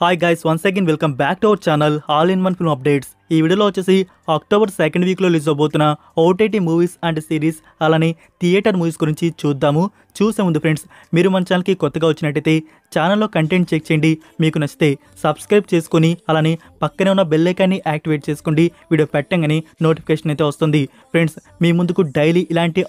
Hi guys, once again welcome back to our channel all in one film updates. ఈ వీడియోలో వచ్చేసి October 2nd వీక్లో release అవబోతున్న OTT movies and series అలానే theatre movies గురించి చూద్దాము. చూసే ముందు ఫ్రెండ్స్, మీరు మన ఛానల్కి కొత్తగా వచ్చినట్టయితే ఛానల్లో కంటెంట్ చెక్ చేయండి. మీకు నచ్చితే సబ్స్క్రైబ్ చేసుకొని అలానే పక్కనే ఉన్న బెల్ ఐకాన్ని యాక్టివేట్ చేసుకోండి. వీడియో పెట్టగానే నోటిఫికేషన్ అయితే వస్తుంది. ఫ్రెండ్స్, మీ ముందుకు డైలీ ఇలాంటి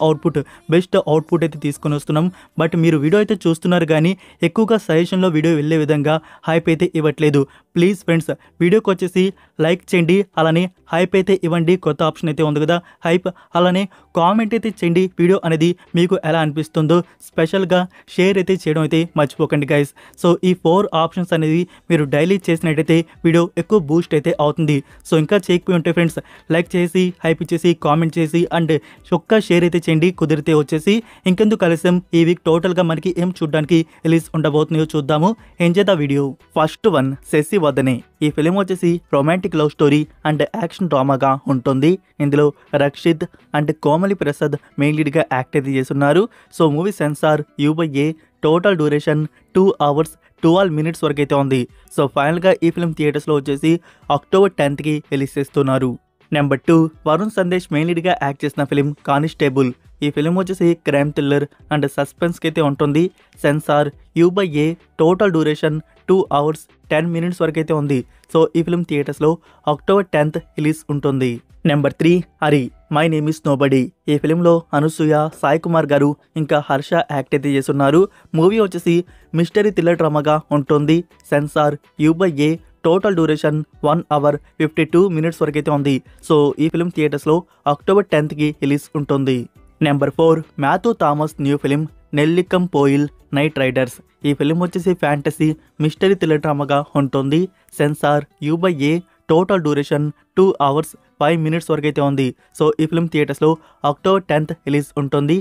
బెస్ట్ అవుట్పుట్ అయితే తీసుకొని వస్తున్నాం. బట్ మీరు వీడియో అయితే చూస్తున్నారు కానీ ఎక్కువగా సజెషన్లో వీడియో వెళ్ళే విధంగా హైప్ అయితే ఇవ్వట్లేదు. ప్లీజ్ ఫ్రెండ్స్, వీడియోకి వచ్చేసి లైక్ చేయండి, అలానే హైప్ అయితే ఇవ్వండి. కొత్త ఆప్షన్ అయితే ఉంది కదా హైప్, అలానే కామెంట్ అయితే చేయండి. వీడియో అనేది మీకు ఎలా అనిపిస్తుందో స్పెషల్గా షేర్ అయితే చేయడం అయితే మర్చిపోకండి గైస్. సో ఈ 4 ఆప్షన్స్ అనేది మీరు డైలీ చేసినట్టయితే వీడియో ఎక్కువ బూస్ట్ అయితే అవుతుంది. సో ఇంకా చేయకపోయి ఉంటే ఫ్రెండ్స్, లైక్ చేసి హైప్ ఇచ్చేసి కామెంట్ చేసి అండ్ ఒక్క షేర్ అయితే చేయండి. కుదిరితే వచ్చేసి ఇంకెందుకు కలిసాం, ఈ వీక్ టోటల్గా మనకి ఏం చూడడానికి రిలీజ్ ఉండబోతున్నాయో చూద్దాము. Enjoy the video. First one, Sashi Vadane. ఈ ఫిలిం వచ్చేసి romantic love story and action డ్రామాగా ఉంటుంది. ఇందులో రక్షిత్ అండ్ కోమలి ప్రసాద్ మెయిన్ లీడ్గా యాక్ట్ అయితే చేస్తున్నారు. So movie censor U/A, total duration 2 hours 12 minutes వరకు అయితే ఉంది. సో ఫైనల్గా ఈ ఫిలిం థియేటర్స్లో వచ్చేసి అక్టోబర్ 10th రిలీజ్ చేస్తున్నారు. నెంబర్ 2, వరుణ్ సందేశ్ మెయిన్ లీడ్గా యాక్ట్ చేసిన ఫిలిం కానిస్టేబుల్. ఈ ఫిలిం వచ్చేసి క్రైమ్ థ్రిల్లర్ అండ్ సస్పెన్స్కి అయితే ఉంటుంది. Censor U/A, total duration 2 hours 10 minutes వరకు అయితే ఉంది. సో ఈ ఫిలిం థియేటర్స్లో అక్టోబర్ 10th రిలీజ్ ఉంటుంది. Number 3, Hari my name is nobody. ఈ ఫిలింలో అనసూయ, సాయి కుమార్ గారు ఇంకా హర్ష యాక్ట్ అయితే చేస్తున్నారు. మూవీ వచ్చేసి మిస్టరీ థ్రిల్లర్ డ్రామాగా ఉంటుంది. Censor U/A, total duration 1 hour 52 minutes వరకు అయితే ఉంది. సో ఈ ఫిలిం థియేటర్స్లో అక్టోబర్ 10th రిలీజ్ ఉంటుంది. Number 4, Mathew Thomas new film Nellikam Poyil night riders. ఈ ఫిలిం వచ్చేసి ఫ్యాంటసీ మిస్టరీ థ్రిల్లర్ డ్రామాగా ఉంటుంది. Censor U/A, total duration 2 hours 5 minutes వరకు అయితే ఉంది. సో ఈ ఫిలిం థియేటర్స్లో అక్టోబర్ 10th రిలీజ్ ఉంటుంది.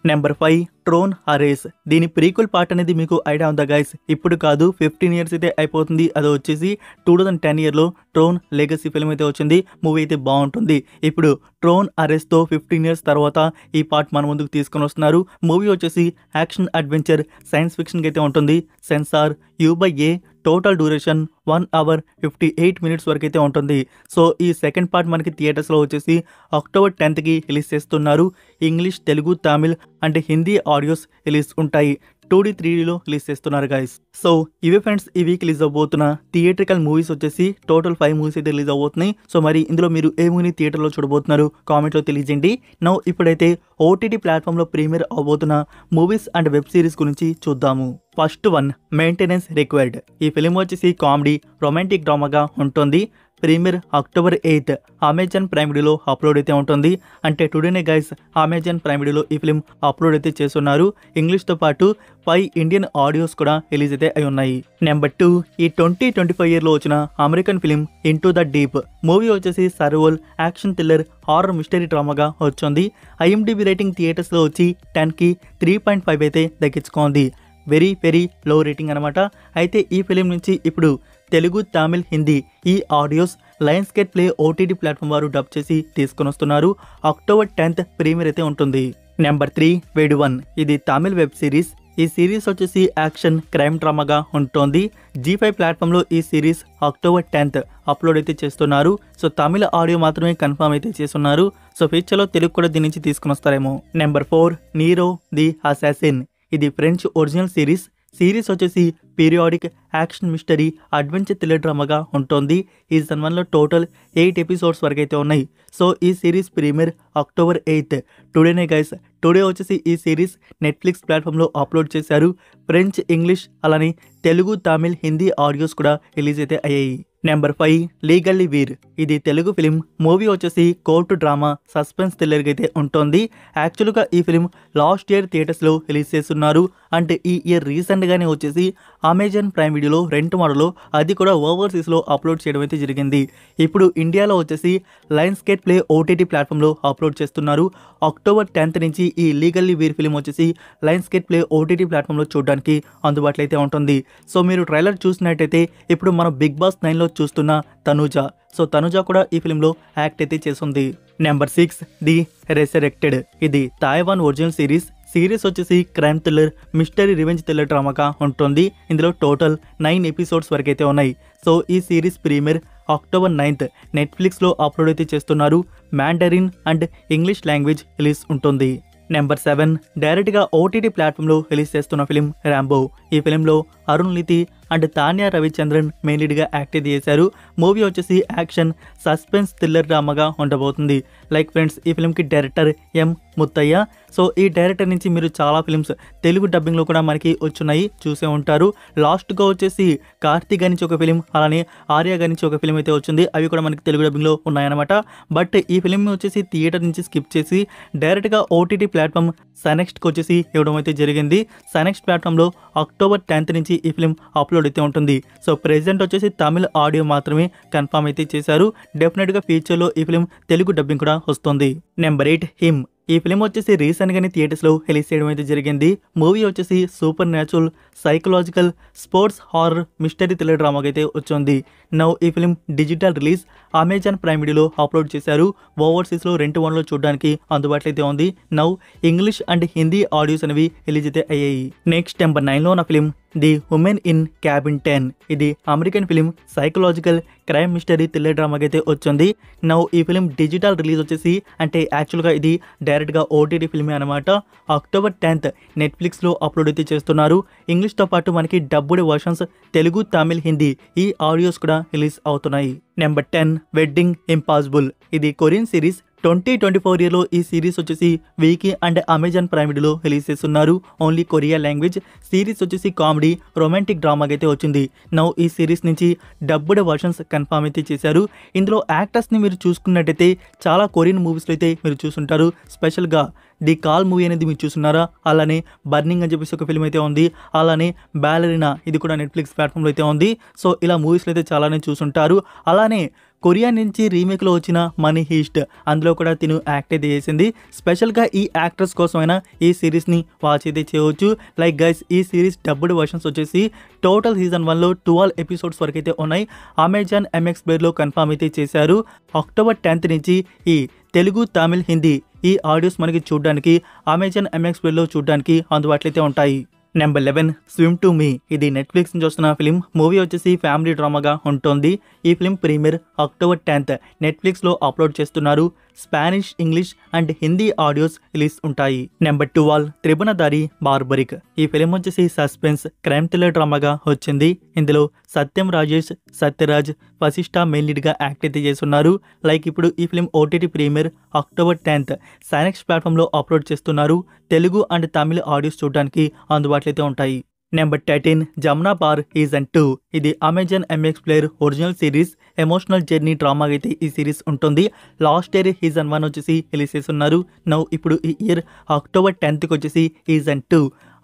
Number 5, Tron Ares. దీని ప్రీక్వెల్ పార్ట్ అనేది మీకు ఐడియా ఉందా గైస్? ఇప్పుడు కాదు, 15 years అయితే అయిపోతుంది. అది వచ్చేసి 2010 ట్రోన్ లెగసీ ఫిల్మ్ అయితే వచ్చింది. మూవీ అయితే బాగుంటుంది. ఇప్పుడు ట్రోన్ హరేస్తో 15 years తర్వాత ఈ పార్ట్ మన ముందుకు తీసుకొని వస్తున్నారు. మూవీ వచ్చేసి యాక్షన్ అడ్వెంచర్ సైన్స్ ఫిక్షన్కి అయితే ఉంటుంది. Censor U/A, total duration 1 hour 58 minutes వరకు అయితే ఉంటుంది. సో ఈ సెకండ్ పార్ట్ మనకి థియేటర్స్లో వచ్చేసి అక్టోబర్ 10th రిలీజ్ చేస్తున్నారు. English, Telugu, Tamil and Hindi audios release ఉంటాయి. 2D 3Dలో రిలీజ్ చేస్తున్నారు గైస్. సో ఇవే ఫ్రెండ్స్ ఈ వీక్ రిలీజ్ అవబోతున్న థియేట్రికల్ మూవీస్ వచ్చేసి టోటల్ 5 మూవీస్ అయితే రిలీజ్ అవబోతున్నాయి. సో మరి ఇందులో మీరు ఏ మూవీని థియేటర్లో చూడబోతున్నారు కామెంట్లో తెలియజేయండి. నౌ ఇప్పుడైతే ఓటీటీ ప్లాట్ఫామ్లో ప్రీమియర్ అవబోతున్న మూవీస్ అండ్ వెబ్ సిరీస్ గురించి చూద్దాము. First one, maintenance required. ఈ ఫిలిం వచ్చేసి కామెడీ రొమాంటిక్ డ్రామాగా ఉంటుంది. Premiere October 8th Amazon Prime వీడియోలో అప్లోడ్ అయితే ఉంటుంది. అంటే టుడేనే గైస్ అమెజాన్ ప్రైమ్ వీడియోలో ఈ ఫిలిం అప్లోడ్ అయితే చేస్తున్నారు. ఇంగ్లీష్తో పాటు 5 ఇండియన్ ఆడియోస్ కూడా రిలీజ్ అయితే అయి ఉన్నాయి. నెంబర్ 2, ఈ 2025 వచ్చిన American film into the deep. Movie వచ్చేసి survival action thriller horror mystery డ్రామాగా వచ్చింది. IMDb రేటింగ్ థియేటర్స్లో వచ్చి 10కి 3.5 అయితే దక్కించుకుంది. వెరీ లో రేటింగ్ అనమాట. అయితే ఈ ఫిలిం నుంచి ఇప్పుడు తెలుగు, తమిళ్, హిందీ ఈ audios Lions gate play OTT platform వారు డబ్ చేసి తీసుకొని వస్తున్నారు. అక్టోబర్ 10th ప్రీమియర్ అయితే ఉంటుంది. నెంబర్ 3, వేడువన్. ఇది తమిళ్ వెబ్ సిరీస్. ఈ సిరీస్ వచ్చేసి యాక్షన్ క్రైమ్ డ్రామాగా ఉంటుంది. G5 ప్లాట్ఫామ్లో ఈ సిరీస్ అక్టోబర్ 10th అప్లోడ్ అయితే చేస్తున్నారు. సో తమిళ ఆడియో మాత్రమే కన్ఫర్మ్ అయితే చేస్తున్నారు. సో ఫ్యూచర్లో తెలుగు కూడా దీని నుంచి తీసుకుని వస్తారేమో. Number 4, Nero the assassin. ఇది ఫ్రెంచ్ ఒరిజినల్ సిరీస్ వచ్చేసి periodic action mystery adventure thriller డ్రామాగా ఉంటుంది. ఈ సీజన్ 1లో టోటల్ 8 episodes వరకు అయితే ఉన్నాయి. సో ఈ సిరీస్ ప్రీమియర్ అక్టోబర్ 8th టుడేనే గైస్. టుడే వచ్చేసి ఈ సిరీస్ నెట్ఫ్లిక్స్ ప్లాట్ఫామ్లో అప్లోడ్ చేశారు. ఫ్రెంచ్, ఇంగ్లీష్ అలానే తెలుగు, తమిళ్, హిందీ ఆడియోస్ కూడా రిలీజ్ అయితే అయ్యాయి. Number 5, legally Veer. ఇది తెలుగు ఫిలిం. మూవీ వచ్చేసి కోర్టు డ్రామా సస్పెన్స్ థ్రిల్లర్గా అయితే ఉంటుంది. యాక్చువల్గా ఈ ఫిలిం లాస్ట్ ఇయర్ థియేటర్స్లో రిలీజ్ చేస్తున్నారు. అంటే ఈ ఇయర్ రీసెంట్గానే వచ్చేసి అమెజాన్ ప్రైమ్ వీడియోలో రెంట్ మోడల్లో అది కూడా ఓవర్సీస్లో అప్లోడ్ చేయడం అయితే జరిగింది. ఇప్పుడు ఇండియాలో వచ్చేసి లయన్స్ గేట్ ప్లే ఓటీటీ ప్లాట్ఫామ్లో అప్లోడ్ చేస్తున్నారు. అక్టోబర్ 10th నుంచి ఈ లీగల్లీ వీర్ ఫిలిం వచ్చేసి లయన్స్ గేట్ ప్లే ఓటీటీ ప్లాట్ఫామ్లో చూడడానికి అందుబాటులో అయితే ఉంటుంది. సో మీరు ట్రైలర్ చూసినట్టయితే ఇప్పుడు మనం బిగ్ బాస్ 9లో చూస్తున్న తనుజ. సో తనుజ కూడా ఈ ఫిలింలో యాక్ట్ అయితే చేస్తుంది. Number 6, the resurrected. ఇది తైవాన్ ఒరిజినల్ సిరీస్. సిరీస్ వచ్చేసి crime thriller mystery revenge thriller డ్రామాగా ఉంటుంది. ఇందులో టోటల్ 9 ఎపిసోడ్స్ వరకు అయితే ఉన్నాయి. సో ఈ సిరీస్ ప్రీమియర్ అక్టోబర్ 9th నెట్ఫ్లిక్స్లో అప్లోడ్ అయితే చేస్తున్నారు. Mandarin and English language release ఉంటుంది. నెంబర్ 7 డైరెక్ట్గా ఓటీటీ ప్లాట్ఫామ్లో రిలీజ్ చేస్తున్న ఫిలిం ర్యాంబో. ఈ ఫిలింలో అరుణ్ లితి అండ్ తాన్యా రవిచంద్రన్ మెయిన్ లీడ్గా యాక్ట్ చేశారు. మూవీ వచ్చేసి యాక్షన్ సస్పెన్స్ థ్రిల్లర్ డ్రామాగా ఉండబోతుంది. లైక్ ఫ్రెండ్స్, ఈ ఫిలింకి డైరెక్టర్ ఎం ముత్తయ్య. సో ఈ డైరెక్టర్ నుంచి మీరు చాలా ఫిలిమ్స్ తెలుగు డబ్బింగ్లో కూడా మనకి వచ్చున్నాయి, చూసే ఉంటారు. లాస్ట్గా వచ్చేసి కార్తీక్ గారి నుంచి ఒక ఫిలిం, అలానే ఆర్య గారి నుంచి ఒక ఫిలిం అయితే వచ్చింది. అవి కూడా మనకి తెలుగు డబ్బింగ్లో ఉన్నాయన్నమాట. బట్ ఈ ఫిలిం వచ్చేసి థియేటర్ నుంచి స్కిప్ చేసి డైరెక్ట్గా ఓటీటీ ప్లాట్ఫామ్ సనెక్స్ట్కి వచ్చేసి ఇవ్వడం అయితే జరిగింది. సనెక్స్ట్ ప్లాట్ఫామ్లో అక్టోబర్ 10th నుంచి ఈ ఫిలిం అప్లోడ్ అయితే ఉంటుంది. సో ప్రెజెంట్ వచ్చేసి తమిళ ఆడియో మాత్రమే కన్ఫర్మ్ అయితే చేశారు. డెఫినెట్గా ఫ్యూచర్లో ఈ ఫిలిం తెలుగు డబ్బింగ్ కూడా వస్తుంది. Number 8 him. ఈ ఫిలిం వచ్చేసి రీసెంట్గానే థియేటర్స్లో రిలీజ్ చేయడం అయితే జరిగింది. మూవీ వచ్చేసి supernatural psychological sports horror mystery thriller డ్రామాకి అయితే వచ్చింది. నౌ ఈ film digital release Amazon Prime వీడియోలో అప్లోడ్ చేశారు. ఓవర్సీస్లో 2 చూడడానికి అందుబాటులో అయితే ఉంది. Now English and Hindi audios అనేవి రిలీజ్ అయితే అయ్యాయి. నెక్స్ట్ నెంబర్ 9లో ఉన్న film the woman in cabin 10. ఇది American film psychological crime mystery thriller డ్రామాకి అయితే వచ్చింది. నౌ ఈ ఫిలిం డిజిటల్ రిలీజ్ వచ్చేసి అంటే యాక్చువల్గా ఇది డైరెక్ట్గా ఓటీటీ ఫిల్మే అనమాట. అక్టోబర్ 10th నెట్ఫ్లిక్స్లో అప్లోడ్ అయితే చేస్తున్నారు. ఇంగ్లీష్తో పాటు మనకి డబ్బుడ్ వర్షన్స్ తెలుగు, తమిళ్, హిందీ ఈ ఆడియోస్ కూడా రిలీజ్ అవుతున్నాయి. Number 10 wedding impossible. ఇది కొరియన్ సిరీస్. 2024 ఇయర్లో ఈ సిరీస్ వచ్చేసి వీకీ అండ్ అమెజాన్ ప్రైమ్ వీడియోలో రిలీజ్ చేస్తున్నారు. Only Korea language. సిరీస్ వచ్చేసి కామెడీ రొమాంటిక్ డ్రామాకి అయితే వచ్చింది. నౌ ఈ సిరీస్ నుంచి డబ్బుడ్ వర్షన్స్ కన్ఫర్మ్ అయితే చేశారు. ఇందులో యాక్టర్స్ని మీరు చూసుకున్నట్టయితే చాలా కొరియన్ మూవీస్లో అయితే మీరు చూసుంటారు. స్పెషల్గా ది కాల్ మూవీ అనేది మీరు చూస్తున్నారా, అలానే బర్నింగ్ అని చెప్పేసి ఒక ఫిల్మ్ అయితే ఉంది, అలానే బ్యాలరీనా ఇది కూడా నెట్ఫ్లిక్స్ ప్లాట్ఫామ్లో అయితే ఉంది. సో ఇలా మూవీస్లో అయితే చాలానే చూసుంటారు. అలానే కొరియా నుంచి రీమేక్లో వచ్చిన మనీ హీస్ట్, అందులో కూడా తిను యాక్ట్ అయితే చేసింది. స్పెషల్గా ఈ యాక్టర్స్ కోసమైనా ఈ సిరీస్ని వాచ్ అయితే చేయవచ్చు. లైక్ గైస్, ఈ సిరీస్ డబ్బుడ్ వర్షన్స్ వచ్చేసి టోటల్ సీజన్ 1లో 12 ఎపిసోడ్స్ వరకు అయితే ఉన్నాయి. అమెజాన్ ఎంఎక్స్ ప్లేలో కన్ఫర్మ్ అయితే చేశారు. అక్టోబర్ 10th నుంచి ఈ తెలుగు, తమిళ్, హిందీ ఈ ఆడియోస్ మనకి చూడడానికి అమెజాన్ ఎంఎక్స్ ప్లేలో చూడడానికి అందుబాటులో అయితే ఉంటాయి. Number 11 swim to me. ఇది నెట్ఫ్లిక్స్ నుంచి వస్తున్న ఫిలిం. మూవీ వచ్చేసి ఫ్యామిలీ డ్రామాగా ఉంటుంది. ఈ ఫిలిం ప్రీమియర్ అక్టోబర్ 10th నెట్ఫ్లిక్స్లో అప్లోడ్ చేస్తున్నారు. Spanish, English and Hindi audios release ఉంటాయి. నెంబర్ 12 త్రిభువనధారి బార్బరిక్. ఈ ఫిలిం వచ్చేసి సస్పెన్స్ క్రైమ్ థ్రిల్లర్ డ్రామాగా వచ్చింది. ఇందులో సత్యం రాజేష్, సత్యరాజ్, వశిష్ఠ మెయిన్ లీడ్గా యాక్ట్ అయితే చేస్తున్నారు. లైక్ ఇప్పుడు ఈ film OTT premiere October 10th సైనెక్స్ ప్లాట్ఫామ్లో అప్లోడ్ చేస్తున్నారు. తెలుగు అండ్ తమిళ ఆడియోస్ చూడడానికి అందుబాటులో అయితే ఉంటాయి. నెంబర్ 13 జమునా పార్ సీజన్ 2. ఇది Amazon MX player original series. Emotional journey drama అయితే ఈ సిరీస్ ఉంటుంది. లాస్ట్ ఇయర్ సీజన్ 1 వచ్చేసి రిలీజ్ చేస్తున్నారు. నౌ ఇప్పుడు ఈ ఇయర్ అక్టోబర్ 10th వచ్చేసి సీజన్ 2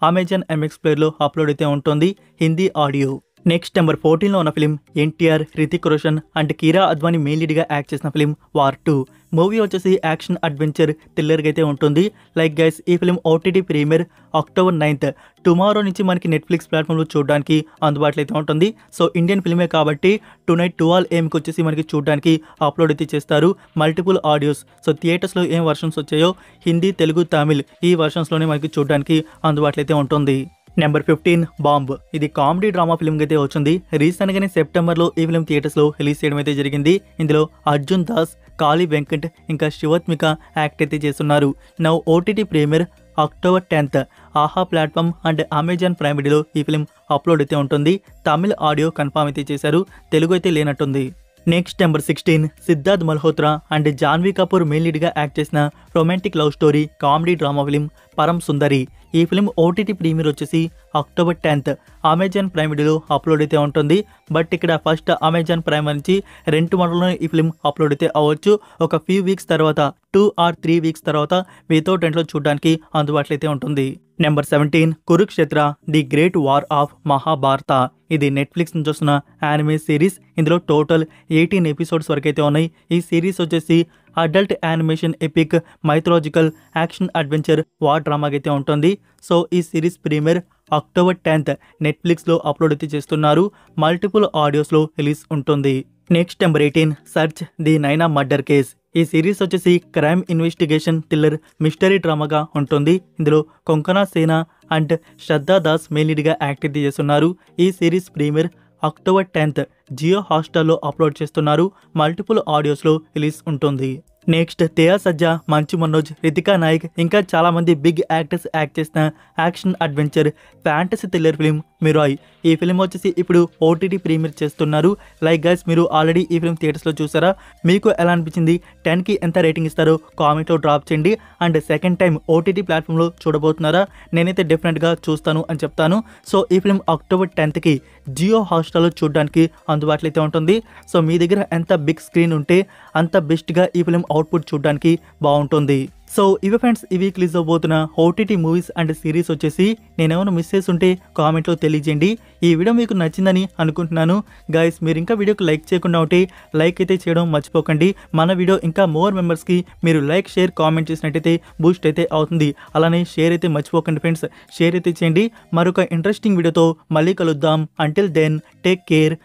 అమెజాన్ ఎంఎక్స్ ప్లేయర్లో అప్లోడ్ అయితే ఉంటుంది, హిందీ ఆడియో. నెక్స్ట్ నెంబర్ 14లో ఉన్న film NTR, Hrithik Roshan and Kiara Advani main లీడ్గా యాక్ట్ చేసిన ఫిలిం వార్ 2. మూవీ వచ్చేసి యాక్షన్ అడ్వెంచర్ థ్రిల్లర్గా అయితే ఉంటుంది. లైక్ గైస్, ఈ film OTT premiere October 9th tomorrow నుంచి మనకి నెట్ఫ్లిక్స్ ప్లాట్ఫామ్లో చూడడానికి అందుబాటులో అయితే ఉంటుంది. సో ఇండియన్ ఫిల్మే కాబట్టి tonight 12 AM వచ్చేసి మనకి చూడడానికి అప్లోడ్ అయితే చేస్తారు మల్టిపుల్ ఆడియోస్. సో థియేటర్స్లో ఏం వర్షన్స్ వచ్చాయో హిందీ, తెలుగు, తమిళ్ ఈ వర్షన్స్లోనే మనకి చూడడానికి అందుబాటులో అయితే ఉంటుంది. Number 15 bomb. ఇది కామెడీ డ్రామా ఫిల్మ్ అయితే వచ్చింది. రీసెంట్గానే సెప్టెంబర్లో ఈ ఫిల్మ్ థియేటర్స్లో రిలీజ్ చేయడం అయితే జరిగింది. ఇందులో అర్జున్ దాస్, కాళీ వెంకట్ ఇంకా శివత్మిక యాక్ట్ అయితే చేస్తున్నారు. Now OTT premiere October 10th ఆహా ప్లాట్ఫామ్ అండ్ అమెజాన్ ప్రైమ్ వీడియోలో ఈ ఫిల్మ్ అప్లోడ్ అయితే ఉంటుంది. తమిళ్ ఆడియో కన్ఫర్మ్ అయితే చేశారు, తెలుగు అయితే లేనట్టుంది. Next number 16 Sidharth Malhotra and Janhvi Kapoor main లీడ్గా యాక్ట్ చేసిన romantic love story comedy drama film Param Sundari. ఈ ఫిలిం ఓటీటీ ప్రీమియర్ వచ్చేసి అక్టోబర్ 10th అమెజాన్ ప్రైమ్ వీడియోలో అప్లోడ్ అయితే ఉంటుంది. బట్ ఇక్కడ ఫస్ట్ అమెజాన్ ప్రైమ్ నుంచి 2 మండలంలో ఈ ఫిలిం అప్లోడ్ అయితే అవ్వచ్చు. ఒక ఫ్యూ వీక్స్ తర్వాత 2 or 3 వీక్స్ తర్వాత వితౌట్ రెంట్లో చూడడానికి అందుబాటులో అయితే ఉంటుంది. Number 17 Kurukshetra the great war of Mahabharata. ఇది నెట్ఫ్లిక్స్ నుంచి వస్తున్న యానిమే సిరీస్. ఇందులో టోటల్ 18 ఎపిసోడ్స్ వరకు అయితే ఉన్నాయి. ఈ సిరీస్ వచ్చేసి adult animation epic mythological action adventure war డ్రామాగా అయితే ఉంటుంది. సో ఈ సిరీస్ ప్రీమియర్ అక్టోబర్ 10th నెట్ఫ్లిక్స్లో అప్లోడ్ అయితే చేస్తున్నారు. మల్టిపుల్ ఆడియోస్లో రిలీజ్ ఉంటుంది. Next number 18 search the Naina murder case. ఈ సిరీస్ వచ్చేసి క్రైమ్ ఇన్వెస్టిగేషన్ థ్రిల్లర్ మిస్టరీ డ్రామాగా ఉంటుంది. ఇందులో కొంకనా సేనా అండ్ శ్రద్ధా దాస్ మెయిన్ లీడ్గా యాక్ట్ అయితే చేస్తున్నారు. ఈ series premiere October 10th Jio హాట్‌స్టార్లో అప్లోడ్ చేస్తున్నారు. మల్టిపుల్ ఆడియోస్లో రిలీజ్ ఉంటుంది. నెక్స్ట్ తేయా సజ్జా, మంచు మనోజ్, రితికా నాయక్ ఇంకా చాలామంది బిగ్ యాక్టర్స్ యాక్ట్ చేసిన action adventure fantasy thriller film Mirai. ఈ ఫిల్మ్ వచ్చేసి ఇప్పుడు ఓటీటీ ప్రీమియర్ చేస్తున్నారు. లైక్ గైస్, మీరు ఆల్రెడీ ఈ ఫిల్మ్ థియేటర్స్లో చూసారా? మీకు ఎలా అనిపించింది? 10కి ఎంత రేటింగ్ ఇస్తారో కామెంట్లో డ్రాప్ చేయండి. అండ్ సెకండ్ టైం ఓటీటీ ప్లాట్ఫామ్లో చూడబోతున్నారా? నేనైతే డెఫినెట్గా చూస్తాను అని చెప్తాను. సో ఈ ఫిల్మ్ అక్టోబర్ 10కి జియో హాట్‌స్టార్లో చూడడానికి అందుబాటులో అయితే ఉంటుంది. సో మీ దగ్గర ఎంత బిగ్ స్క్రీన్ ఉంటే అంత బెస్ట్గా ఈ ఫిల్మ్ అవుట్పుట్ చూడడానికి బాగుంటుంది. సో ఇవి ఫ్రెండ్స్, ఈ వీక్ రిలీజ్ అవబోతున్న ఓటీటీ మూవీస్ అండ్ సిరీస్ వచ్చేసి. నేనేమైనా మిస్ చేసి ఉంటే కామెంట్లో తెలియజేయండి. ఈ వీడియో మీకు నచ్చిందని అనుకుంటున్నాను. గైస్, మీరు ఇంకా వీడియోకి లైక్ చేయకుండా ఉంటే లైక్ అయితే చేయడం మర్చిపోకండి. మన వీడియో ఇంకా మోర్ మెంబర్స్కి మీరు లైక్, షేర్, కామెంట్ చేసినట్టయితే బూస్ట్ అయితే అవుతుంది. అలానే షేర్ అయితే మర్చిపోకండి ఫ్రెండ్స్, షేర్ అయితే చేయండి. మరొక ఇంట్రెస్టింగ్ వీడియోతో మళ్ళీ కలుద్దాం. Until then take care,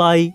bye.